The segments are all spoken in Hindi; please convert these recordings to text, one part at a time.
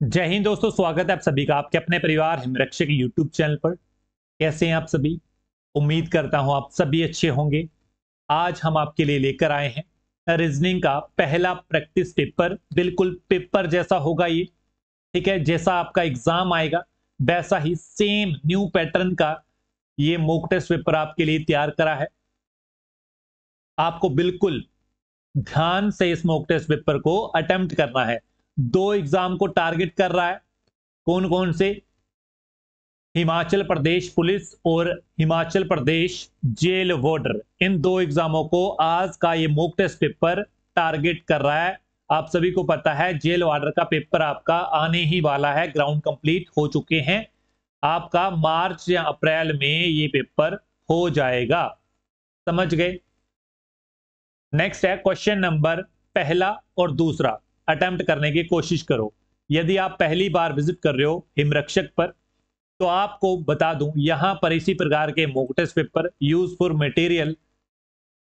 जय हिंद दोस्तों, स्वागत है आप सभी का आपके अपने परिवार हिमरक्षक यूट्यूब चैनल पर। कैसे हैं आप सभी? उम्मीद करता हूं आप सभी अच्छे होंगे। आज हम आपके लिए लेकर आए हैं रीजनिंग का पहला प्रैक्टिस पेपर। बिल्कुल पेपर जैसा होगा ये, ठीक है। जैसा आपका एग्जाम आएगा वैसा ही सेम न्यू पैटर्न का ये मॉक टेस्ट पेपर आपके लिए तैयार करा है। आपको बिल्कुल ध्यान से इस मॉक टेस्ट पेपर को अटेम्प्ट करना है। दो एग्जाम को टारगेट कर रहा है। कौन कौन से? हिमाचल प्रदेश पुलिस और हिमाचल प्रदेश जेल वार्डर। इन दो एग्जामों को आज का ये मॉक टेस्ट पेपर टारगेट कर रहा है। आप सभी को पता है जेल वार्डर का पेपर आपका आने ही वाला है। ग्राउंड कंप्लीट हो चुके हैं। आपका मार्च या अप्रैल में ये पेपर हो जाएगा। समझ गए? नेक्स्ट है क्वेश्चन नंबर पहला और दूसरा। अटेम्प्ट करने की कोशिश करो। यदि आप पहली बार विजिट कर रहे हो हिमरक्षक पर तो आपको बता दूं, यहां पर इसी प्रकार के mock test paper useful material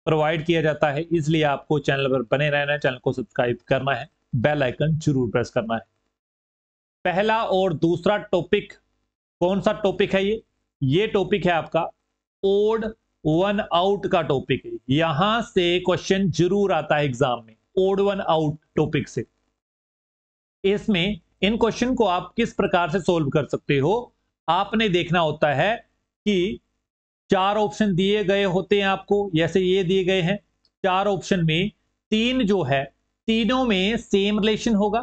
provide किया जाता है। इसलिए आपको चैनल पर बने रहना है, चैनल को सब्सक्राइब करना है, बेल आइकन जरूर प्रेस करना है। पहला और दूसरा टॉपिक कौन सा टॉपिक है? ये टॉपिक है आपका ओड वन आउट का टॉपिक है। यहां से क्वेश्चन जरूर आता है एग्जाम में, ओड वन आउट टॉपिक से। इसमें इन क्वेश्चन को आप किस प्रकार से सोल्व कर सकते हो, आपने देखना होता है कि चार ऑप्शन दिए गए होते हैं आपको, जैसे ये दिए गए हैं। चार ऑप्शन में तीन जो है, तीनों में सेम रिलेशन होगा,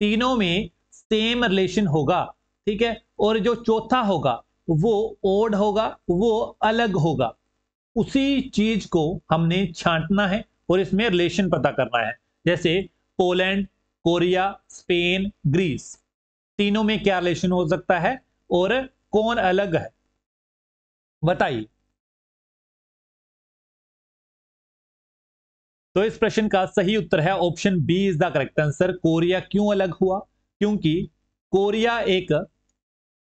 तीनों में सेम रिलेशन होगा, ठीक है। और जो चौथा होगा वो ओड होगा, वो अलग होगा। उसी चीज को हमने छांटना है और इसमें रिलेशन पता करना है। जैसे पोलैंड, कोरिया, स्पेन, ग्रीस, तीनों में क्या रिलेशन हो सकता है और कौन अलग है, बताइए। तो इस प्रश्न का सही उत्तर है option B is the correct answer. Korea क्यों अलग हुआ? क्योंकि कोरिया एक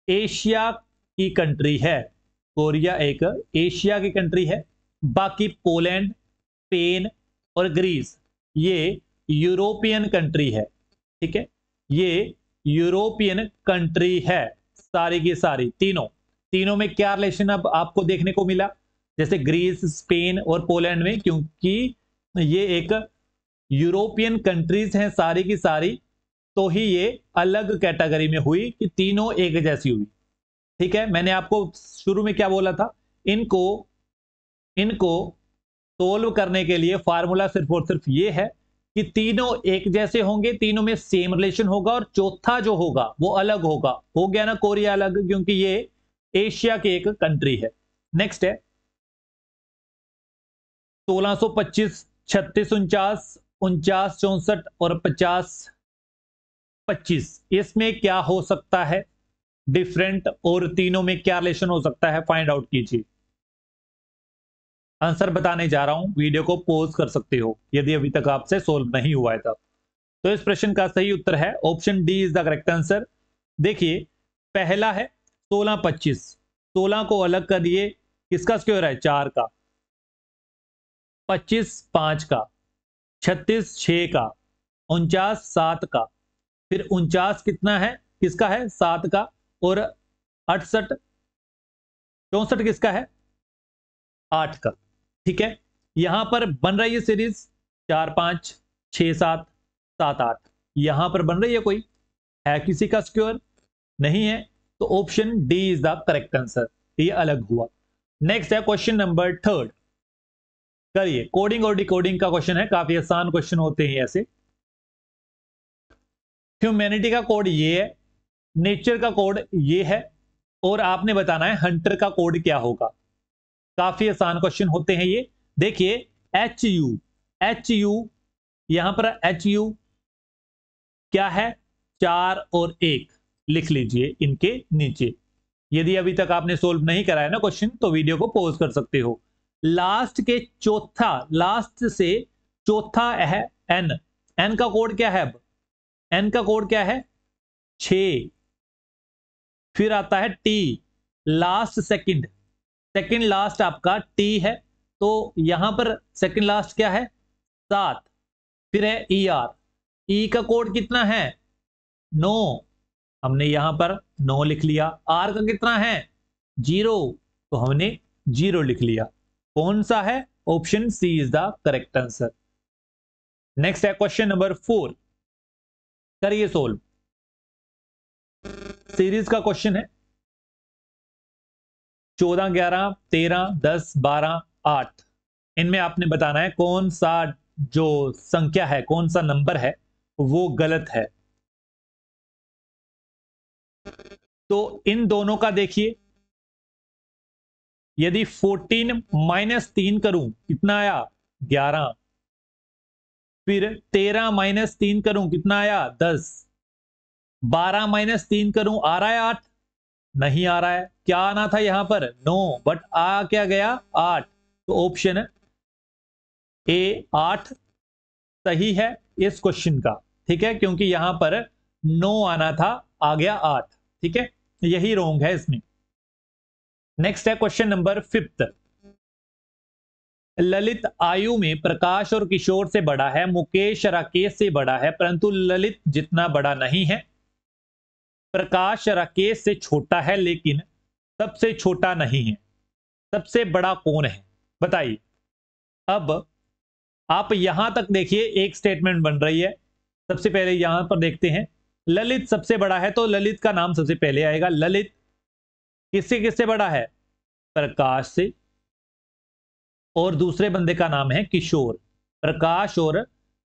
एशिया की कंट्री है। कोरिया एक एशिया की कंट्री है। बाकी पोलैंड, स्पेन और ग्रीस ये यूरोपियन कंट्री है, ठीक है। ये यूरोपियन कंट्री है सारी की सारी। तीनों तीनों में क्या रिलेशन अब आपको देखने को मिला? जैसे ग्रीस, स्पेन और पोलैंड में, क्योंकि ये एक यूरोपियन कंट्रीज हैं सारी की सारी, तो ही ये अलग कैटेगरी में हुई कि तीनों एक जैसी हुई, ठीक है। मैंने आपको शुरू में क्या बोला था? इनको इनको सोल्व करने के लिए फार्मूला सिर्फ और सिर्फ ये है कि तीनों एक जैसे होंगे, तीनों में सेम रिलेशन होगा और चौथा जो होगा वो अलग होगा। हो गया ना कोरिया अलग, क्योंकि ये एशिया की एक कंट्री है। नेक्स्ट है 1625, 36, 49, 49, 64 और 50, 25। इसमें क्या हो सकता है डिफरेंट और तीनों में क्या रिलेशन हो सकता है? फाइंड आउट कीजिए। आंसर बताने जा रहा हूं, वीडियो को पॉज कर सकते हो यदि अभी तक आपसे सोल्व नहीं हुआ है तब। तो इस प्रश्न का सही उत्तर है option D is the correct answer. देखिए पहला है 16, 25। 16 को अलग करिए, किसका स्क्वायर है? 4 का। 25 5 का, 36 6 का, 49 7 का, फिर 49 कितना है? किसका है? 7 का। और 68 64 किसका है? 8 का, ठीक है। यहां पर बन रही है सीरीज 4 5 6 7 7 8। यहां पर बन रही है कोई? है किसी का स्क्वायर? नहीं है। तो option D is the correct answer. ये अलग हुआ। नेक्स्ट है क्वेश्चन नंबर थर्ड। करिए, कोडिंग और डिकोडिंग का क्वेश्चन है, काफी आसान क्वेश्चन होते हैं ऐसे। ह्यूमैनिटी का कोड ये है, नेचर का कोड ये है, और आपने बताना है हंटर का कोड क्या होगा। काफी आसान क्वेश्चन होते हैं ये। देखिए एच यू यहां पर एच यू क्या है? 4 और 1 लिख लीजिए इनके नीचे। यदि अभी तक आपने सोल्व नहीं कराया ना क्वेश्चन तो वीडियो को पॉज कर सकते हो। लास्ट के चौथा, लास्ट से चौथा है एन। एन का कोड क्या है? अब एन का कोड क्या है? 6। फिर आता है T, last second, second last आपका टी है, तो यहां पर सेकंड लास्ट क्या है? 7। फिर है ई आर, ई का कोड कितना है? 9। हमने यहां पर 9 लिख लिया। आर का कितना है 0, तो हमने 0 लिख लिया। कौन सा है, option C is the correct answer. Next है क्वेश्चन नंबर 4, करिए सोल्व। सीरीज का क्वेश्चन है 14, 11, 13, 10, 12, 8। इनमें आपने बताना है कौन सा जो संख्या है, कौन सा नंबर है वो गलत है। तो इन दोनों का देखिए, यदि 14 माइनस 3 करूं कितना आया 11, फिर 13 माइनस 3 करूं कितना आया 10, 12 माइनस 3 करूं आ रहा है 8, नहीं आ रहा है। क्या आना था यहां पर 9, बट आ क्या गया 8। तो ऑप्शन ए 8 सही है इस क्वेश्चन का, ठीक है, क्योंकि यहां पर 9 आना था, आ गया 8, ठीक है, यही रॉन्ग है इसमें। नेक्स्ट है क्वेश्चन नंबर 5। ललित आयु में प्रकाश और किशोर से बड़ा है, मुकेश राकेश से बड़ा है, परंतु ललित जितना बड़ा नहीं है। प्रकाश राकेश से छोटा है लेकिन सबसे छोटा नहीं है। सबसे बड़ा कौन है बताइए। अब आप यहां तक देखिए, एक स्टेटमेंट बन रही है। सबसे पहले यहां पर देखते हैं, ललित सबसे बड़ा है तो ललित का नाम सबसे पहले आएगा। ललित किससे किससे बड़ा है, प्रकाश से, और दूसरे बंदे का नाम है किशोर। प्रकाश और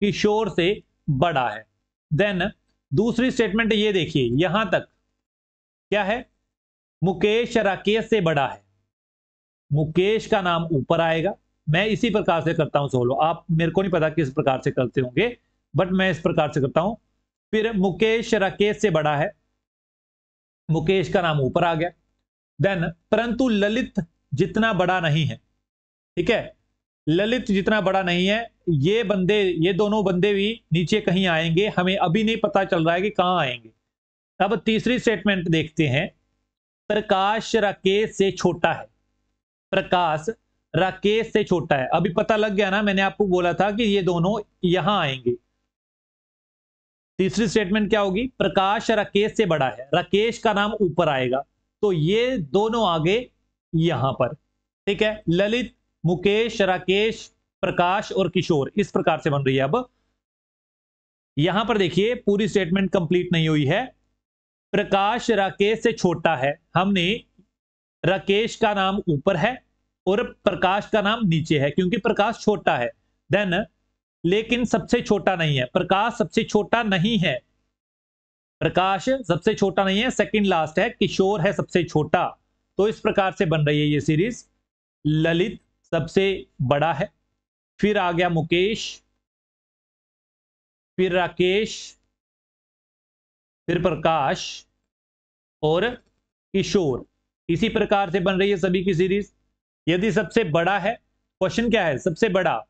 किशोर से बड़ा है। देन दूसरी स्टेटमेंट ये देखिए, यहां तक क्या है, मुकेश राकेश से बड़ा है। मुकेश का नाम ऊपर आएगा। मैं इसी प्रकार से करता हूं सोल्व, आप मेरे को नहीं पता किस प्रकार से करते होंगे, बट मैं इस प्रकार से करता हूं। फिर मुकेश राकेश से बड़ा है, मुकेश का नाम ऊपर आ गया। देन परंतु ललित जितना बड़ा नहीं है, ठीक है, ललित जितना बड़ा नहीं है। ये बंदे, ये दोनों बंदे भी नीचे कहीं आएंगे, हमें अभी नहीं पता चल रहा है कि कहां आएंगे। अब तीसरी स्टेटमेंट देखते हैं, प्रकाश राकेश से छोटा है। प्रकाश राकेश से छोटा है, अभी पता लग गया ना, मैंने आपको बोला था कि ये दोनों यहां आएंगे। तीसरी स्टेटमेंट क्या होगी, प्रकाश राकेश से बड़ा है, राकेश का नाम ऊपर आएगा, तो ये दोनों आगे यहां पर, ठीक है। ललित, मुकेश, राकेश, प्रकाश और किशोर, इस प्रकार से बन रही है। अब यहां पर देखिए, पूरी स्टेटमेंट कंप्लीट नहीं हुई है। प्रकाश राकेश से छोटा है, हमने राकेश का नाम ऊपर है और प्रकाश का नाम नीचे है, क्योंकि प्रकाश छोटा है। देन लेकिन सबसे छोटा नहीं है, प्रकाश सबसे छोटा नहीं है, प्रकाश सबसे छोटा नहीं है, सेकंड लास्ट है, किशोर है सबसे छोटा। तो इस प्रकार से बन रही है ये सीरीज। ललित सबसे बड़ा है, फिर आ गया मुकेश, फिर राकेश, फिर प्रकाश और किशोर। इसी प्रकार से बन रही है सभी की सीरीज। यदि सबसे बड़ा है, क्वेश्चन क्या है, सबसे बड़ा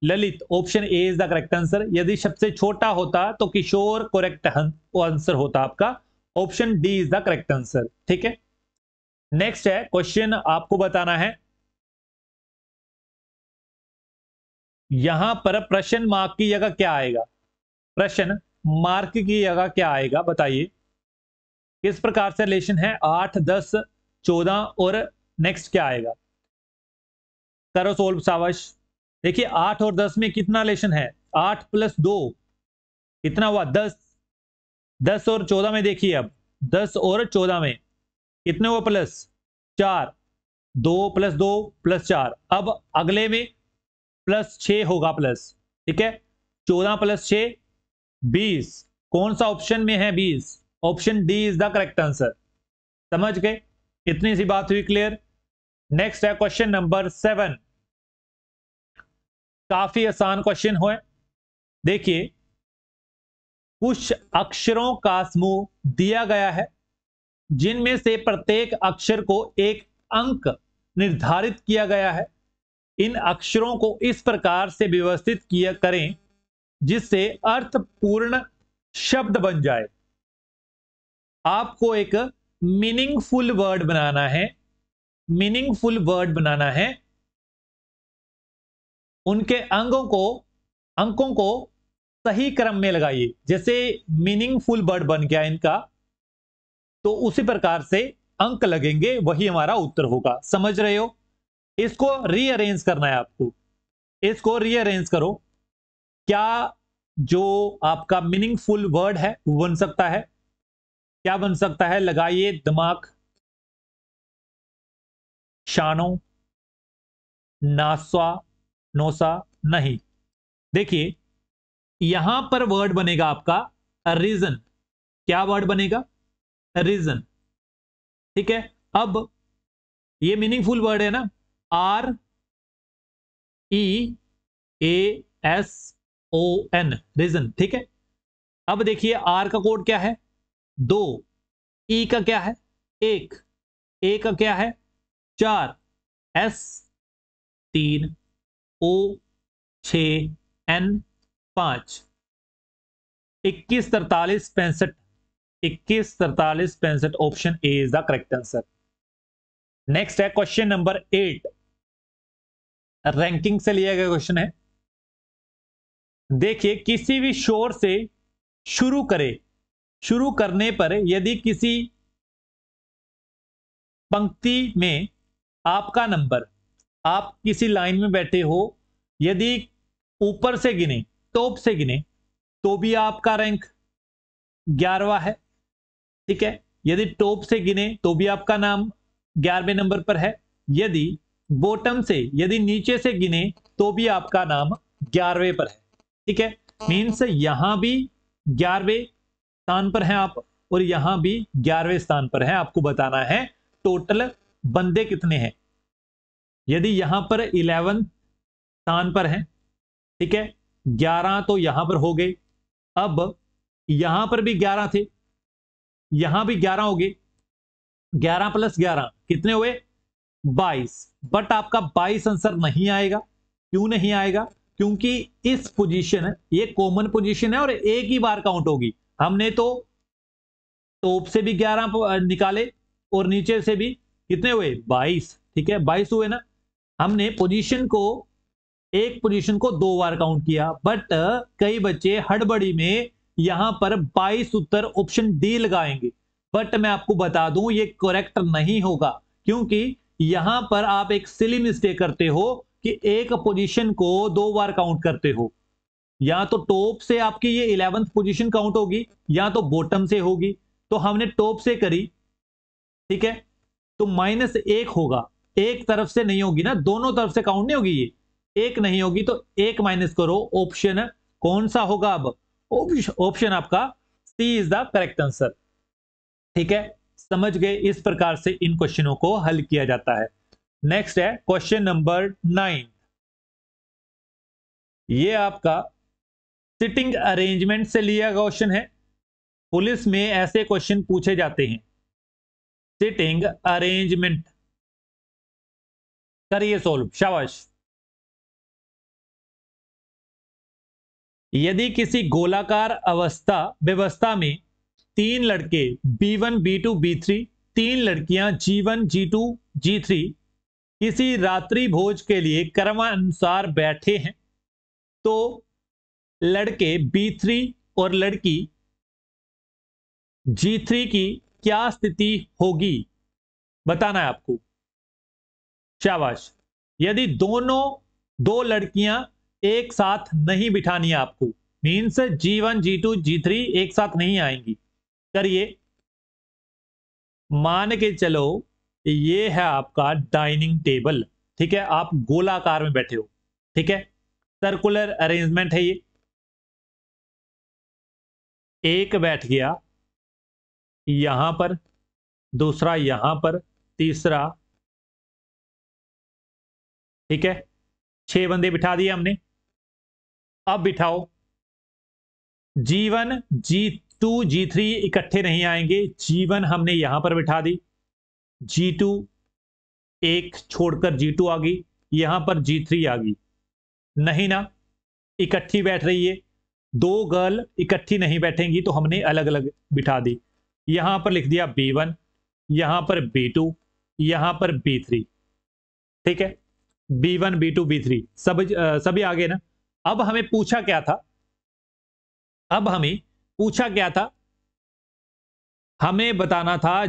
Lalit, option A is the correct answer. यदि सबसे छोटा होता तो किशोर करेक्ट आंसर होता आपका, option D is the correct answer, ठीक है। नेक्स्ट है क्वेश्चन, आपको बताना है, यहां पर प्रश्न मार्क की जगह क्या आएगा। प्रश्न मार्क की जगह क्या आएगा बताइए। किस प्रकार से रिलेशन है 8, 10, 14 और नेक्स्ट क्या आएगा। करो सोल्व शाबाश। देखिए 8 और 10 में कितना रिलेशन है, 8 प्लस 2 कितना हुआ 10। 10 और 14 में देखिए, अब 10 और 14 में कितने हुआ प्लस 4, 2 प्लस 2 प्लस 4। अब अगले में प्लस 6 होगा प्लस, ठीक है। 14 प्लस 6 20। कौन सा ऑप्शन में है 20, option D is the correct answer. समझ गए, इतनी सी बात हुई क्लियर। नेक्स्ट है क्वेश्चन नंबर 7। काफी आसान क्वेश्चन है। देखिए कुछ अक्षरों का समूह दिया गया है, जिनमें से प्रत्येक अक्षर को एक अंक निर्धारित किया गया है। इन अक्षरों को इस प्रकार से व्यवस्थित किया करें जिससे अर्थपूर्ण शब्द बन जाए। आपको एक मीनिंगफुल वर्ड बनाना है, मीनिंगफुल वर्ड बनाना है। उनके अंकों को सही क्रम में लगाइए। जैसे मीनिंगफुल वर्ड बन गया इनका, तो उसी प्रकार से अंक लगेंगे, वही हमारा उत्तर होगा। समझ रहे हो? इसको रीअरेंज करना है आपको, इसको रीअरेंज करो। क्या जो आपका मीनिंगफुल वर्ड है वो बन सकता है? क्या बन सकता है? लगाइए दिमाग। शानो, नासा, नोसा, नहीं। देखिए यहां पर वर्ड बनेगा आपका रीजन। क्या वर्ड बनेगा? रीजन। ठीक है। अब ये मीनिंगफुल वर्ड है ना, R E A S O N, reason. ठीक है। अब देखिए आर का कोड क्या है? 2। ई का क्या है? 1। ए का क्या है? 4। S 3। O 6। N 5। 21 43 65। 21 43 65, option A is the correct answer. Next है क्वेश्चन नंबर 8, रैंकिंग से लिया गया क्वेश्चन है। देखिए किसी भी शोर से शुरू करे, शुरू करने पर यदि किसी पंक्ति में आपका नंबर, आप किसी लाइन में बैठे हो, यदि ऊपर से गिने, टॉप से गिने, तो भी आपका रैंक 11वां है। ठीक है। यदि टॉप से गिने तो भी आपका नाम 11वें नंबर पर है। यदि बॉटम से, यदि नीचे से गिने तो भी आपका नाम 11वें पर है। ठीक है। मीन्स यहां भी 11वें स्थान पर हैं आप, और यहां भी 11वें स्थान पर हैं। आपको बताना है टोटल बंदे कितने हैं। यदि यहां पर 11 स्थान पर हैं, ठीक है, 11 तो यहां पर हो गए। अब यहां पर भी 11 थे, यहां भी 11 हो गए। 11 प्लस 11 कितने हुए? 22। बट आपका 22 आंसर नहीं आएगा। क्यों नहीं आएगा? क्योंकि इस पोजीशन, ये कॉमन पोजीशन है और एक ही बार काउंट होगी। हमने तो टॉप से भी 11 निकाले और नीचे से भी कितने हुए? 22। ठीक है, 22 हुए ना। हमने पोजीशन को, एक पोजीशन को 2 बार काउंट किया, बट कई बच्चे हड़बड़ी में यहां पर 22 उत्तर ऑप्शन डी लगाएंगे। बट मैं आपको बता दूं ये करेक्ट नहीं होगा, क्योंकि यहां पर आप एक सिली मिस्टेक करते हो कि एक पोजीशन को 2 बार काउंट करते हो। या तो टॉप से आपकी ये 11th पोजीशन काउंट होगी, या तो बॉटम से होगी। तो हमने टॉप से करी, ठीक है, तो -1 होगा। एक तरफ से नहीं होगी ना, दोनों तरफ से काउंट नहीं होगी, ये एक नहीं होगी, तो एक माइनस करो। ऑप्शन कौन सा होगा? अब ऑप्शन आपका सी इज द करेक्ट आंसर। ठीक है, समझ गए? इस प्रकार से इन क्वेश्चनों को हल किया जाता है। नेक्स्ट है क्वेश्चन नंबर 9। ये आपका सिटिंग अरेंजमेंट से लिया गया क्वेश्चन है। पुलिस में ऐसे क्वेश्चन पूछे जाते हैं। सिटिंग अरेंजमेंट, करिए सोल्व, शाबाश। यदि किसी गोलाकार व्यवस्था में 3 लड़के B1 B2 B3, 3 लड़कियां G1 G2 G3 किसी रात्रि भोज के लिए क्रमानुसार बैठे हैं, तो लड़के B3 और लड़की G3 की क्या स्थिति होगी? बताना है आपको। शाबाश। यदि दो लड़कियां एक साथ नहीं बिठानी है आपको, मीन्स G1 G2 G3 एक साथ नहीं आएंगी। करिए, मान के चलो ये है आपका डाइनिंग टेबल। ठीक है, आप गोलाकार में बैठे हो। ठीक है, सर्कुलर अरेंजमेंट है ये। एक बैठ गया यहां पर, दूसरा यहां पर, तीसरा, ठीक है, 6 बंदे बिठा दिए हमने। अब बिठाओ, G1 G2 G3 इकट्ठे नहीं आएंगे। G1 हमने यहां पर बिठा दी, G2 एक छोड़कर G2 आ गई, यहां पर G3 आ गई। नहीं ना, इकट्ठी बैठ रही है। 2 गर्ल इकट्ठी नहीं बैठेंगी, तो हमने अलग अलग बिठा दी। यहां पर लिख दिया B1, यहां पर B2, यहां पर B3। ठीक है, B1 B2 B3 सभी आगे ना। अब हमें पूछा क्या था? अब हमें पूछा क्या था? हमें बताना था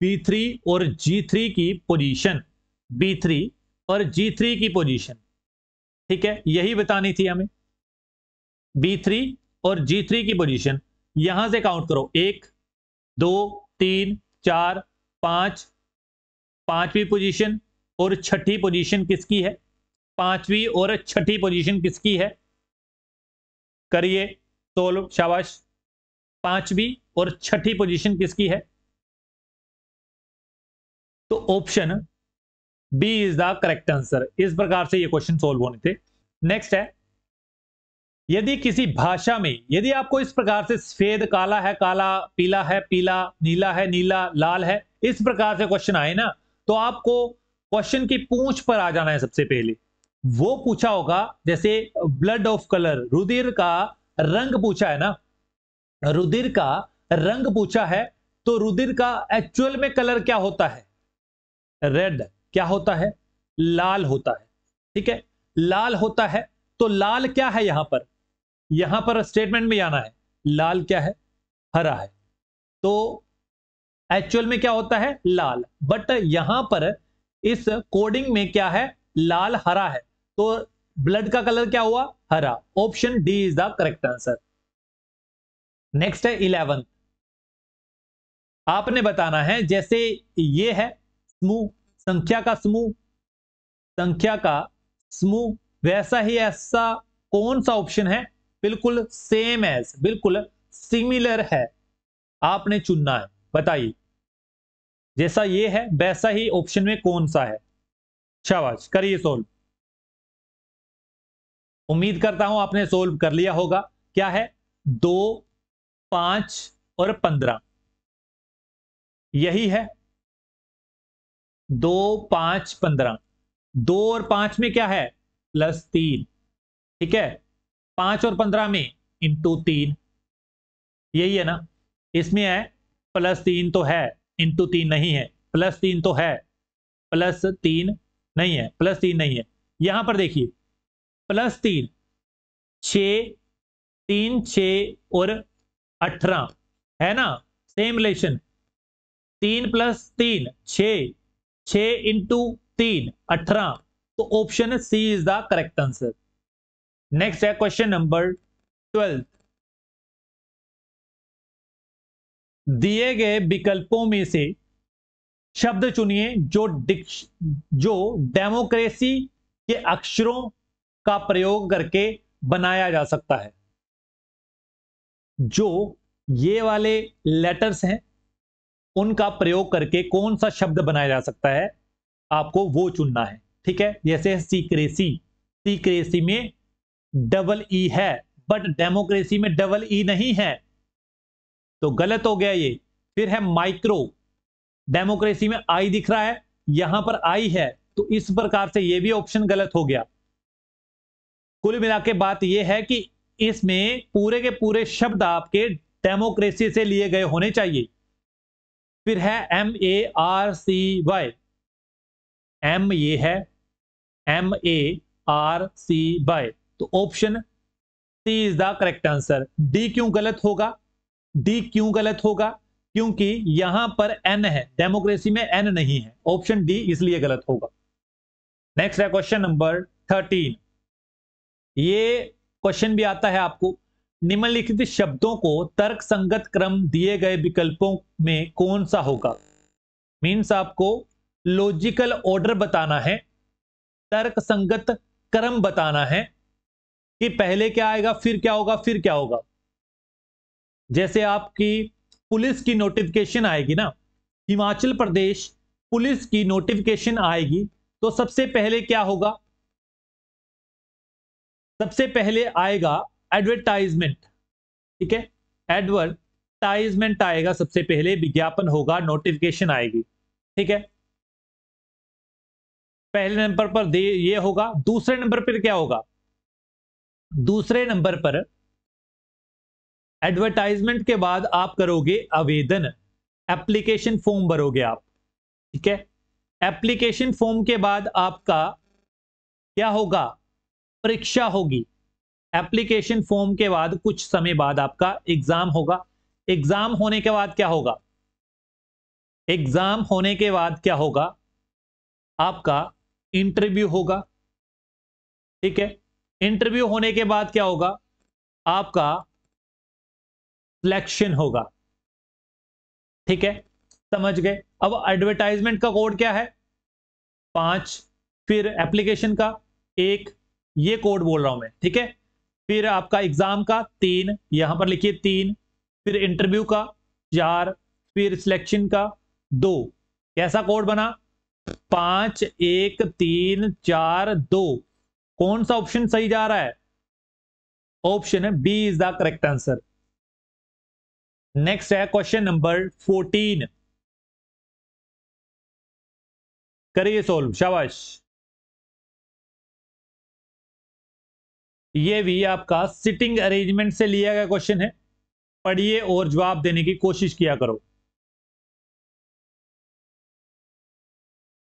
B3 और G3 की पोजीशन, B3 और G3 की पोजीशन, ठीक है, यही बतानी थी हमें। B3 और G3 की पोजीशन यहां से काउंट करो, 1 2 3 4 5, पांचवी पोजीशन और छठी पोजीशन किसकी है? पांचवी और छठी पोजीशन किसकी है? करिए सोल्व, शाबाश। पांचवी और छठी पोजीशन किसकी है? तो option B is the correct answer. इस प्रकार से ये क्वेश्चन सोल्व होने थे। नेक्स्ट है, यदि किसी भाषा में, यदि आपको इस प्रकार से सफेद काला है काला, पीला है पीला, नीला है नीला, लाल है, इस प्रकार से क्वेश्चन आए ना, तो आपको क्वेश्चन की पूंछ पर आ जाना है सबसे पहले। वो पूछा होगा जैसे ब्लड ऑफ कलर, रुधिर का रंग पूछा है ना, रुधिर का रंग पूछा है, तो रुधिर का एक्चुअल में कलर क्या होता है? रेड। क्या होता है? लाल होता है। ठीक है, लाल होता है। तो लाल क्या है यहां पर स्टेटमेंट में आना है, लाल क्या है? हरा है। तो एक्चुअल में क्या होता है? लाल। बट यहां पर इस कोडिंग में क्या है? लाल हरा है, तो ब्लड का कलर क्या हुआ? हरा। Option D is the correct answer. Next है 11। आपने बताना है, जैसे ये है समूह, संख्या का समूह, संख्या का समूह, वैसा ही ऐसा कौन सा ऑप्शन है बिल्कुल सेम एज, बिल्कुल सिमिलर है, आपने चुनना है। बताइए, जैसा ये है वैसा ही ऑप्शन में कौन सा है? शाबाश, करिए सोल्व। उम्मीद करता हूं आपने सोल्व कर लिया होगा। क्या है? 2 5 और 15, यही है। 2 5 15, 2 और 5 में क्या है? +3। ठीक है, 5 और 15 में ×3, यही है ना। इसमें है +3 तो है, ×3 नहीं है, +3 तो है, +3 नहीं है, +3 नहीं है। यहां पर देखिए, +3, 6, 3 6 और 18 है ना, सेम रिलेशन। 3 + 3 6, 6 × 3 18, तो option C is the correct answer. Next है क्वेश्चन नंबर 12। दिए गए विकल्पों में से शब्द चुनिए जो डेमोक्रेसी के अक्षरों का प्रयोग करके बनाया जा सकता है। जो ये वाले लेटर्स हैं उनका प्रयोग करके कौन सा शब्द बनाया जा सकता है, आपको वो चुनना है। ठीक है, जैसे सीक्रेसी, सीक्रेसी में डबल ई है, बट डेमोक्रेसी में डबल ई नहीं है, तो गलत हो गया ये। फिर है माइक्रो, डेमोक्रेसी में आई दिख रहा है, यहां पर आई है, तो इस प्रकार से ये भी ऑप्शन गलत हो गया। कुल मिला के बात यह है कि इसमें पूरे के पूरे शब्द आपके डेमोक्रेसी से लिए गए होने चाहिए। फिर है MARCY, एम ये है MARCY, तो option C is the correct answer. D क्यों गलत होगा? डी क्यों गलत होगा? क्योंकि यहां पर एन है, डेमोक्रेसी में एन नहीं है, ऑप्शन डी इसलिए गलत होगा। नेक्स्ट है क्वेश्चन नंबर 13। ये क्वेश्चन भी आता है आपको, निम्नलिखित शब्दों को तर्क संगत क्रम दिए गए विकल्पों में कौन सा होगा? मीन्स आपको लॉजिकल ऑर्डर बताना है, तर्क संगत क्रम बताना है कि पहले क्या आएगा, फिर क्या होगा, फिर क्या होगा। जैसे आपकी पुलिस की नोटिफिकेशन आएगी ना, हिमाचल प्रदेश पुलिस की नोटिफिकेशन आएगी, तो सबसे पहले क्या होगा? सबसे पहले आएगा एडवर्टाइजमेंट। ठीक है, एडवर्टाइजमेंट आएगा सबसे पहले, विज्ञापन होगा, नोटिफिकेशन आएगी। ठीक है, पहले नंबर पर दे ये होगा। दूसरे नंबर पर क्या होगा? दूसरे नंबर पर एडवर्टाइजमेंट के बाद आप करोगे आवेदन, एप्लीकेशन फॉर्म भरोगे आप। ठीक है, एप्लीकेशन फॉर्म के बाद आपका क्या होगा? परीक्षा होगी। एप्लीकेशन फॉर्म के बाद कुछ समय बाद आपका एग्जाम होगा। एग्जाम होने के बाद क्या होगा? एग्जाम होने के बाद क्या होगा? आपका इंटरव्यू होगा। ठीक है, इंटरव्यू होने के बाद क्या होगा? आपका सिलेक्शन होगा। ठीक है, समझ गए? अब एडवर्टाइजमेंट का कोड क्या है? 5। फिर एप्लीकेशन का 1, ये कोड बोल रहा हूं मैं। ठीक है, फिर आपका एग्जाम का 3, यहां पर लिखिए 3। फिर इंटरव्यू का 4। फिर सिलेक्शन का 2। कैसा कोड बना? 5 1 3 4 2। कौन सा ऑप्शन सही जा रहा है? Option B is the correct answer. Next है क्वेश्चन नंबर 14। करिए सोल्व, शाबाश। ये भी आपका सिटिंग अरेंजमेंट से लिया गया क्वेश्चन है। पढ़िए और जवाब देने की कोशिश किया करो।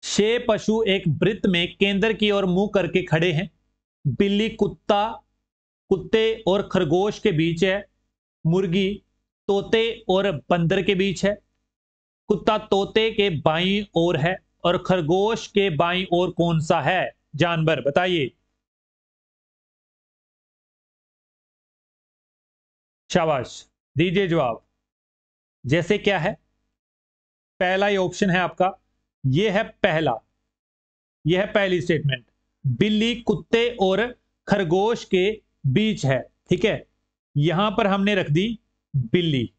6 पशु एक वृत्त में केंद्र की ओर मुंह करके खड़े हैं। बिल्ली कुत्ते और खरगोश के बीच है। मुर्गी तोते और बंदर के बीच है। कुत्ता तोते के बाईं ओर है और खरगोश के बाईं ओर कौन सा है जानवर? बताइए। शाबाश, दीजिए जवाब। जैसे क्या है? पहला ही ऑप्शन है आपका, ये है पहला, यह है पहली स्टेटमेंट। बिल्ली कुत्ते और खरगोश के बीच है। ठीक है, यहां पर हमने रख दी बिल्ली।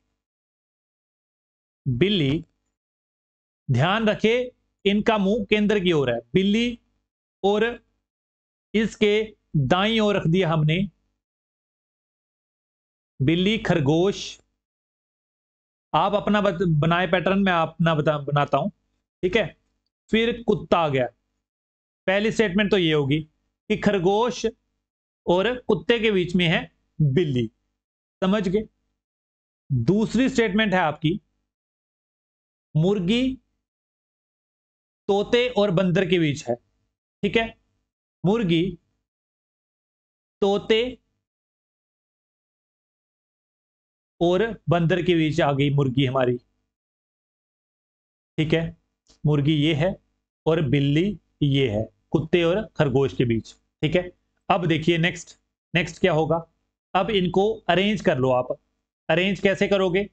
बिल्ली, ध्यान रखे इनका मुंह केंद्र की ओर है, बिल्ली, और इसके दाईं ओर रख दिया हमने बिल्ली खरगोश। आप अपना बनाए पैटर्न में अपना बनाता हूं। ठीक है, फिर कुत्ता आ गया। पहली स्टेटमेंट तो ये होगी कि खरगोश और कुत्ते के बीच में है बिल्ली। समझ गए? दूसरी स्टेटमेंट है आपकी मुर्गी तोते और बंदर के बीच है। ठीक है, मुर्गी तोते और बंदर के बीच आ गई मुर्गी हमारी। ठीक है, मुर्गी ये है और बिल्ली ये है, कुत्ते और खरगोश के बीच। ठीक है, अब देखिए नेक्स्ट। नेक्स्ट क्या होगा? अब इनको अरेंज कर लो आप। अरेंज कैसे करोगे?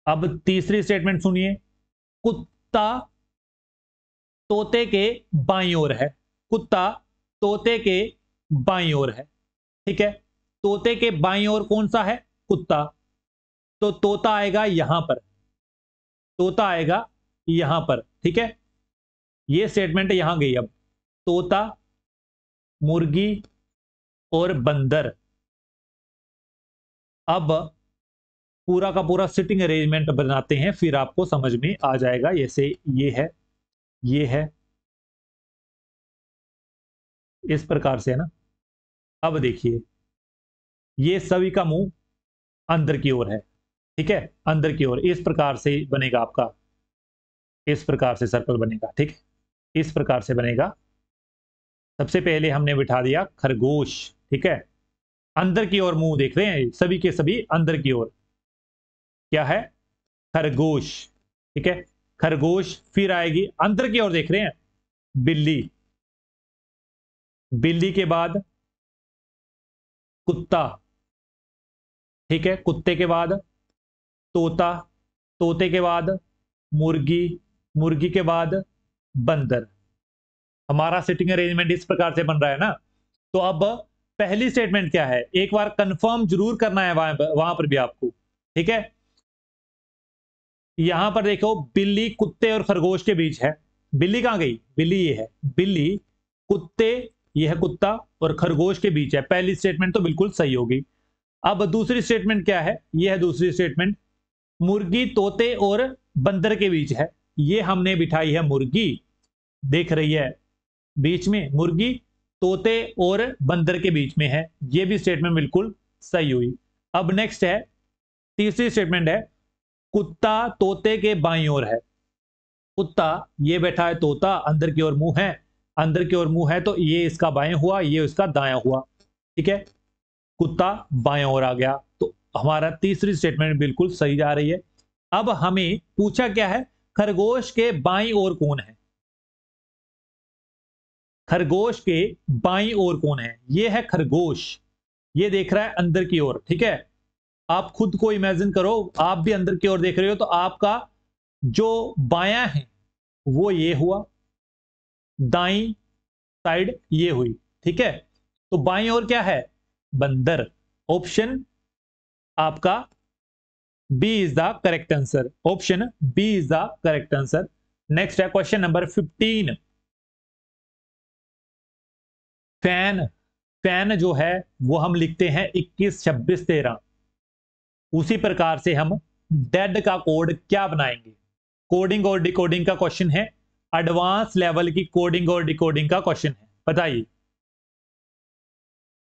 अब तीसरी स्टेटमेंट सुनिए। कुत्ता तोते के बाईं ओर है। कुत्ता तोते के बाईं ओर है। ठीक है, तोते के बाईं ओर कौन सा है? कुत्ता। तो तोता आएगा यहां पर, तोता आएगा यहां पर। ठीक है, ये स्टेटमेंट यहां गई। अब तोता, मुर्गी और बंदर। अब पूरा का पूरा सिटिंग अरेंजमेंट बनाते हैं, फिर आपको समझ में आ जाएगा। जैसे ये है, ये है, इस प्रकार से है ना। अब देखिए, ये सभी का मुंह अंदर की ओर है। ठीक है, अंदर की ओर इस प्रकार से बनेगा आपका, इस प्रकार से सर्कल बनेगा। ठीक है, इस प्रकार से बनेगा। सबसे पहले हमने बिठा दिया खरगोश। ठीक है, अंदर की ओर मुंह देख रहे हैं सभी के सभी, अंदर की ओर क्या है? खरगोश। ठीक है, खरगोश। फिर आएगी अंदर की ओर देख रहे हैं बिल्ली। बिल्ली के बाद कुत्ता। ठीक है, कुत्ते के बाद तोता, तोते के बाद मुर्गी, मुर्गी के बाद बंदर। हमारा सिटिंग अरेंजमेंट इस प्रकार से बन रहा है ना। तो अब पहली स्टेटमेंट क्या है, एक बार कंफर्म जरूर करना है वहां पर भी आपको। ठीक है, यहां पर देखो बिल्ली कुत्ते और खरगोश के बीच है। बिल्ली कहां गई? बिल्ली ये है, बिल्ली कुत्ते, ये है कुत्ता, और खरगोश के बीच है। पहली स्टेटमेंट तो बिल्कुल सही होगी। अब दूसरी स्टेटमेंट क्या है? यह है दूसरी स्टेटमेंट, मुर्गी तोते और बंदर के बीच है। ये हमने बिठाई है मुर्गी, देख रही है बीच में, मुर्गी तोते और बंदर के बीच में है। ये भी स्टेटमेंट बिल्कुल सही हुई। अब नेक्स्ट है, तीसरी स्टेटमेंट है कुत्ता तोते के बाईं ओर है। कुत्ता ये बैठा है, तोता अंदर की ओर मुंह है, अंदर की ओर मुंह है, तो ये इसका बाएं हुआ, ये इसका दायां हुआ। ठीक है, कुत्ता बाएं ओर आ गया। तो हमारा तीसरी स्टेटमेंट बिल्कुल सही जा रही है। अब हमें पूछा क्या है, खरगोश के बाईं ओर कौन है? खरगोश के बाईं ओर कौन है? ये है खरगोश, ये देख रहा है अंदर की ओर, ठीक है। आप खुद को इमेजिन करो, आप भी अंदर की ओर देख रहे हो, तो आपका जो बायां है वो ये हुआ, दाईं साइड ये हुई, ठीक है। तो बाईं ओर क्या है? बंदर। ऑप्शन आपका B is the correct answer. Option B is the correct answer. Next है क्वेश्चन नंबर 15। फैन, फैन जो है वो हम लिखते हैं 21 26 13। उसी प्रकार से हम डेड का कोड क्या बनाएंगे? कोडिंग और डिकोडिंग का क्वेश्चन है, एडवांस लेवल की कोडिंग और डिकोडिंग का क्वेश्चन है। बताइए,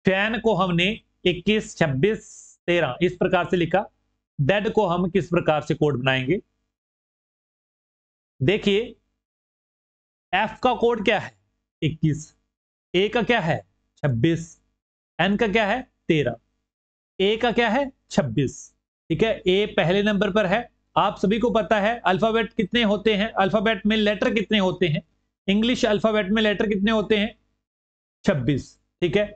फैन को हमने 21 26 13 इस प्रकार से लिखा, डेड को हम किस प्रकार से कोड बनाएंगे? देखिए, एफ का कोड क्या है? 21, ए का क्या है? 26, एन का क्या है? 13, ए का क्या है? 26, ठीक है। ए पहले नंबर पर है। आप सभी को पता है अल्फाबेट कितने होते हैं, अल्फाबेट में लेटर कितने होते हैं? इंग्लिश अल्फाबेट में लेटर कितने होते हैं? 26, ठीक है।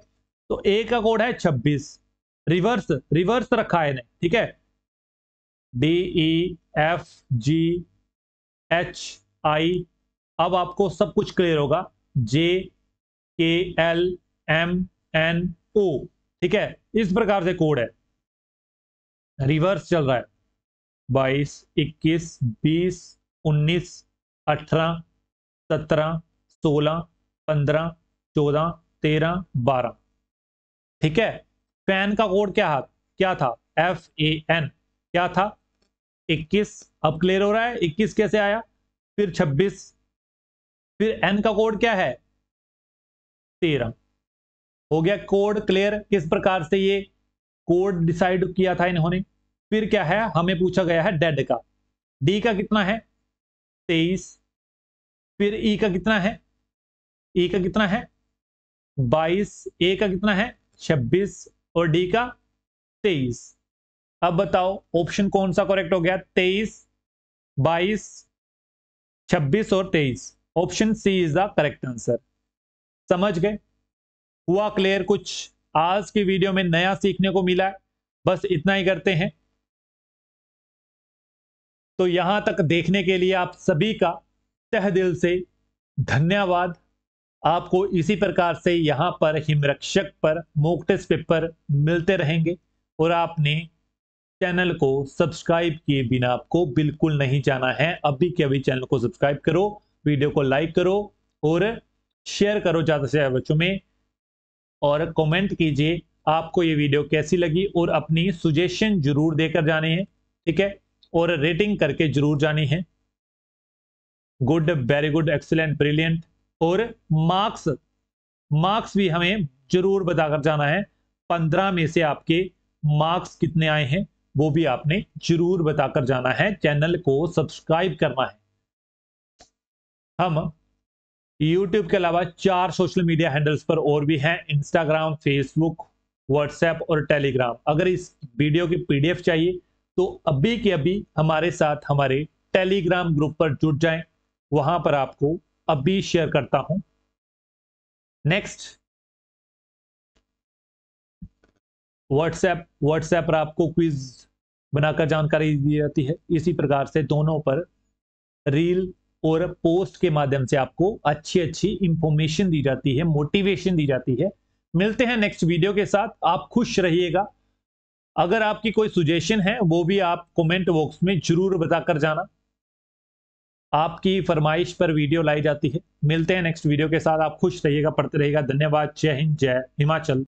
तो ए का कोड है 26, रिवर्स रिवर्स रखा है इन्हें, ठीक है। D E F G H I, अब आपको सब कुछ क्लियर होगा। जे के एल एम एन ओ, ठीक है। इस प्रकार से कोड है, रिवर्स चल रहा है। 22 21 20 19 18 17 16 15 14 13 12, ठीक है। फैन का कोड क्या था? एफ ए एन, क्या था? 21। अब क्लियर हो रहा है 21 कैसे आया? फिर 26, फिर एन का कोड क्या है? 13। हो गया कोड क्लियर, किस प्रकार से ये कोड डिसाइड किया था इन्होंने। फिर क्या है, हमें पूछा गया है डेड का। डी का कितना है? 23। फिर ई का कितना है? ई का कितना है? 22। ए का कितना है? 26 और डी का 23। अब बताओ ऑप्शन कौन सा करेक्ट हो गया? 23, 22, 26 और 23। Option C is the correct answer. समझ गए? हुआ क्लियर? कुछ आज की वीडियो में नया सीखने को मिला है, बस इतना ही करते हैं। तो यहां तक देखने के लिए आप सभी का तहे दिल से धन्यवाद। आपको इसी प्रकार से यहां पर हिमरक्षक पर मॉक टेस्ट पेपर मिलते रहेंगे, और आपने चैनल को सब्सक्राइब किए बिना आपको बिल्कुल नहीं जाना है। अभी के अभी चैनल को सब्सक्राइब करो, वीडियो को लाइक करो और शेयर करो ज़्यादा से ज़्यादा बच्चों में, और कमेंट कीजिए आपको ये वीडियो कैसी लगी, और अपनी सुजेशन जरूर देकर जाने हैं, ठीक है। और रेटिंग करके जरूर जानी है, good, very good, excellent, brilliant. और मार्क्स, मार्क्स भी हमें जरूर बताकर जाना है। 15 में से आपके मार्क्स कितने आए हैं वो भी आपने जरूर बताकर जाना है। चैनल को सब्सक्राइब करना है। हम YouTube के अलावा 4 सोशल मीडिया हैंडल्स पर और भी हैं, इंस्टाग्राम, फेसबुक, व्हाट्सएप और टेलीग्राम। अगर इस वीडियो की PDF चाहिए तो अभी के अभी हमारे साथ हमारे टेलीग्राम ग्रुप पर जुड़ जाएं, वहां पर आपको अभी शेयर करता हूं। नेक्स्ट, व्हाट्सएप पर आपको क्विज बनाकर जानकारी दी जाती है। इसी प्रकार से दोनों पर रील और पोस्ट के माध्यम से आपको अच्छी अच्छी इंफॉर्मेशन दी जाती है, मोटिवेशन दी जाती है। मिलते हैं नेक्स्ट वीडियो के साथ। आप खुश रहिएगा। अगर आपकी कोई सुजेशन है वो भी आप कमेंट बॉक्स में जरूर बताकर जाना। आपकी फरमाइश पर वीडियो लाई जाती है। मिलते हैं नेक्स्ट वीडियो के साथ। आप खुश रहिएगा, पढ़ते रहिएगा। धन्यवाद। जय हिंद, जय हिमाचल।